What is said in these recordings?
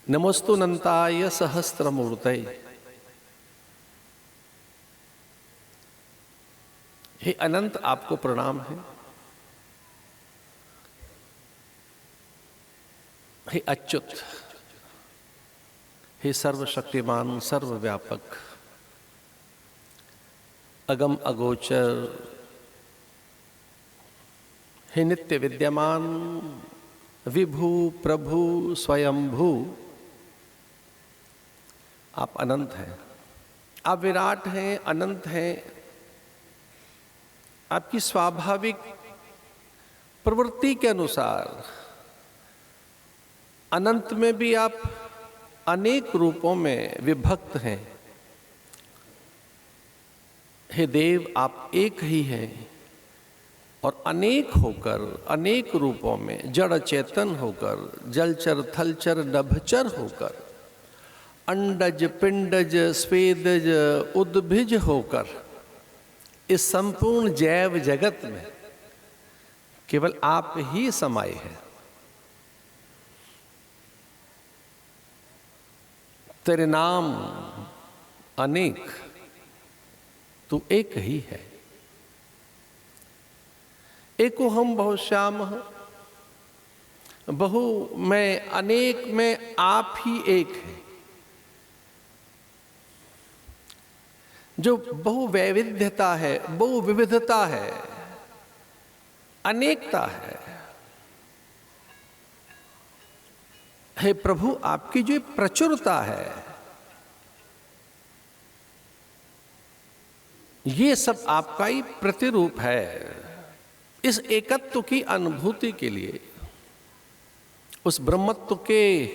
नमोस्तुनंताय सहस्त्रमूर्तये। हे अनंत, आपको प्रणाम है। हे अच्युत, हे सर्वशक्तिमान, सर्वव्यापक, अगम अगोचर, हे नित्य विद्यमान, विभु प्रभु स्वयंभू, आप अनंत हैं, आप विराट हैं, अनंत हैं। आपकी स्वाभाविक प्रवृत्ति के अनुसार अनंत में भी आप अनेक रूपों में विभक्त हैं। हे देव, आप एक ही हैं और अनेक होकर, अनेक रूपों में, जड़ चेतन होकर, जलचर थलचर नभचर होकर, अंडज पिंडज स्वेदज उद्भिज होकर इस संपूर्ण जैव जगत में केवल आप ही समाये हैं। तेरे नाम अनेक, तू एक ही है। एको हम बहु श्याम, बहु में अनेक में आप ही एक है। जो बहु वैविध्यता है, बहु विविधता है, अनेकता है। हे प्रभु, आपकी जो प्रचुरता है, ये सब आपका ही प्रतिरूप है। इस एकत्व की अनुभूति के लिए, उस ब्रह्मत्व के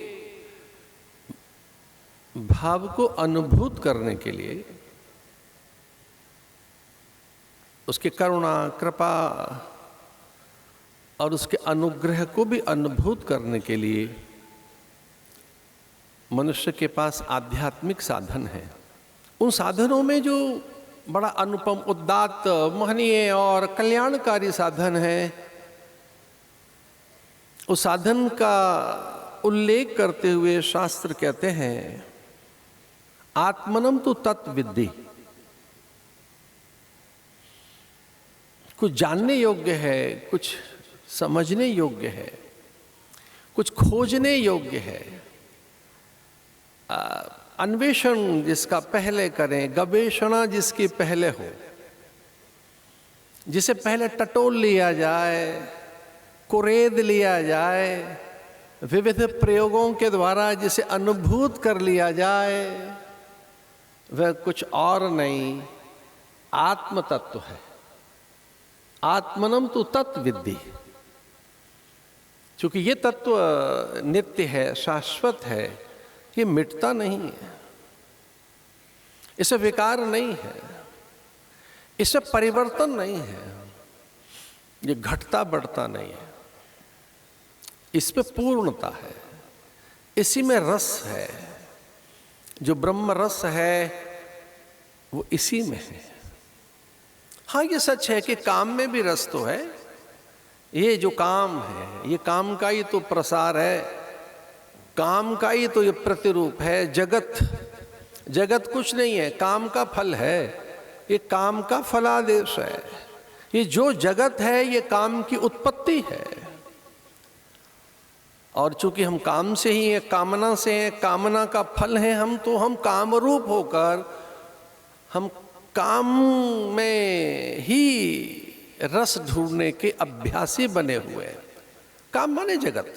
भाव को अनुभूत करने के लिए, उसके करुणा कृपा और उसके अनुग्रह को भी अनुभूत करने के लिए मनुष्य के पास आध्यात्मिक साधन है। उन साधनों में जो बड़ा अनुपम, उदात्त, महनीय और कल्याणकारी साधन है, उस साधन का उल्लेख करते हुए शास्त्र कहते हैं, आत्मनम तु तत्विद्धि। कुछ जानने योग्य है, कुछ समझने योग्य है, कुछ खोजने योग्य है। अन्वेषण जिसका पहले करें, गवेषणा जिसकी पहले हो, जिसे पहले टटोल लिया जाए, कुरेद लिया जाए, विविध प्रयोगों के द्वारा जिसे अनुभूत कर लिया जाए, वह कुछ और नहीं, आत्म तत्व है। आत्मनम तु तत्विद्धि। क्योंकि ये तत्व नित्य है, शाश्वत है, ये मिटता नहीं है, इसे विकार नहीं है, इसे परिवर्तन नहीं है, ये घटता बढ़ता नहीं है, इसमें पूर्णता है, इसी में रस है। जो ब्रह्म रस है वो इसी में है। हाँ, ये सच है कि काम में भी रस तो है। ये जो काम है, ये काम का ही तो प्रसार है, काम का ही तो ये प्रतिरूप है। जगत कुछ नहीं है, काम का फल है। ये काम का फलादेश है। ये जो जगत है, ये काम की उत्पत्ति है। और चूंकि हम काम से ही हैं, कामना से हैं, कामना का फल है हम, तो हम काम रूप होकर हम काम में ही रस ढूंढने के अभ्यासी बने हुए हैं। काम माने जगत।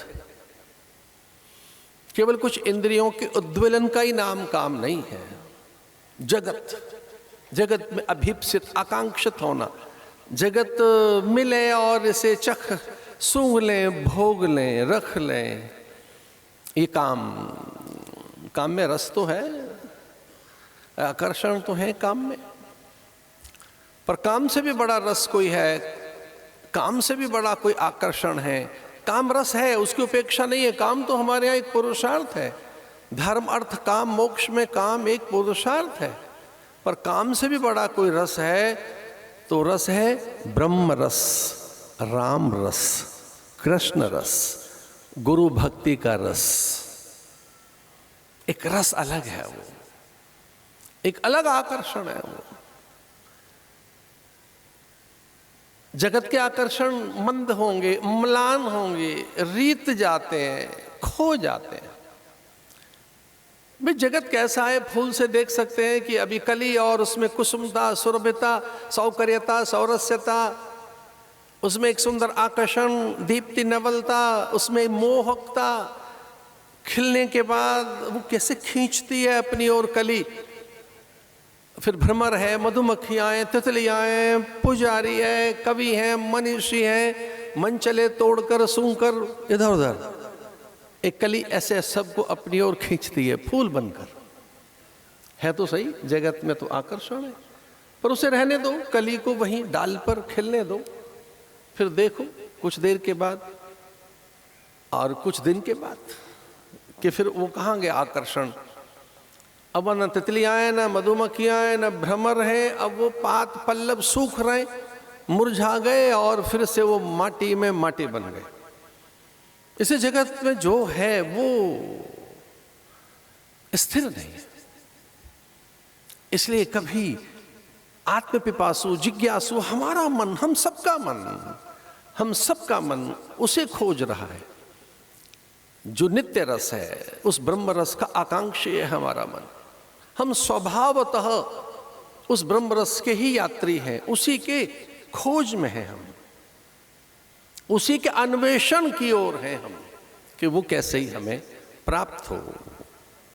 केवल कुछ इंद्रियों के उद्वेलन का ही नाम काम नहीं है। जगत में अभीप्सित, आकांक्षित होना, जगत मिले और इसे सूंघ लें, भोग लें, रख लें, ये काम में रस तो है, आकर्षण तो है काम में। पर काम से भी बड़ा रस कोई है, काम से भी बड़ा कोई आकर्षण है। काम रस है, उसकी उपेक्षा नहीं है। काम तो हमारे यहाँ एक पुरुषार्थ है। धर्म अर्थ काम मोक्ष में काम एक पुरुषार्थ है। पर काम से भी बड़ा कोई रस है तो रस है ब्रह्म रस, राम रस, कृष्ण रस, गुरु भक्ति का रस। एक रस अलग है, वो एक अलग आकर्षण है। वो जगत के आकर्षण मंद होंगे, म्लान होंगे, रीत जाते हैं, खो जाते हैं। भाई जगत कैसा है, फूल से देख सकते हैं कि अभी कली और उसमें कुसुमता, सुरभिता, सौकर्यता, सौरस्यता, उसमें एक सुंदर आकर्षण, दीप्ति, नवलता, उसमें मोहकता, खिलने के बाद वो कैसे खींचती है अपनी ओर कली। फिर भ्रमर है, मधुमक्खियां हैं, तितलियां हैं, पुजारी है, कवि हैं, मनीषी हैं, मन चले तोड़कर सूंघकर इधर उधर। एक कली ऐसे सबको अपनी ओर खींचती है फूल बनकर। है तो सही, जगत में तो आकर्षण है, पर उसे रहने दो, कली को वहीं डाल पर खिलने दो। फिर देखो कुछ देर के बाद और कुछ दिन के बाद कि फिर वो कहाँ गए आकर्षण। अब न तितलियां हैं, न मधुमक्खियां हैं, न भ्रमर हैं। अब वो पात पल्लव सूख रहे, मुरझा गए और फिर से वो माटी में माटी बन गए। इस जगत में जो है वो स्थिर नहीं है। इसलिए कभी आत्म पिपासु, जिज्ञासु, हमारा मन, हम सबका मन उसे खोज रहा है जो नित्य रस है, उस ब्रह्म रस का आकांक्षी है हमारा मन। हम स्वभावतः उस ब्रह्म रस के ही यात्री हैं, उसी के खोज में हैं हम, उसी के अन्वेषण की ओर हैं हम कि वो कैसे ही हमें प्राप्त हो।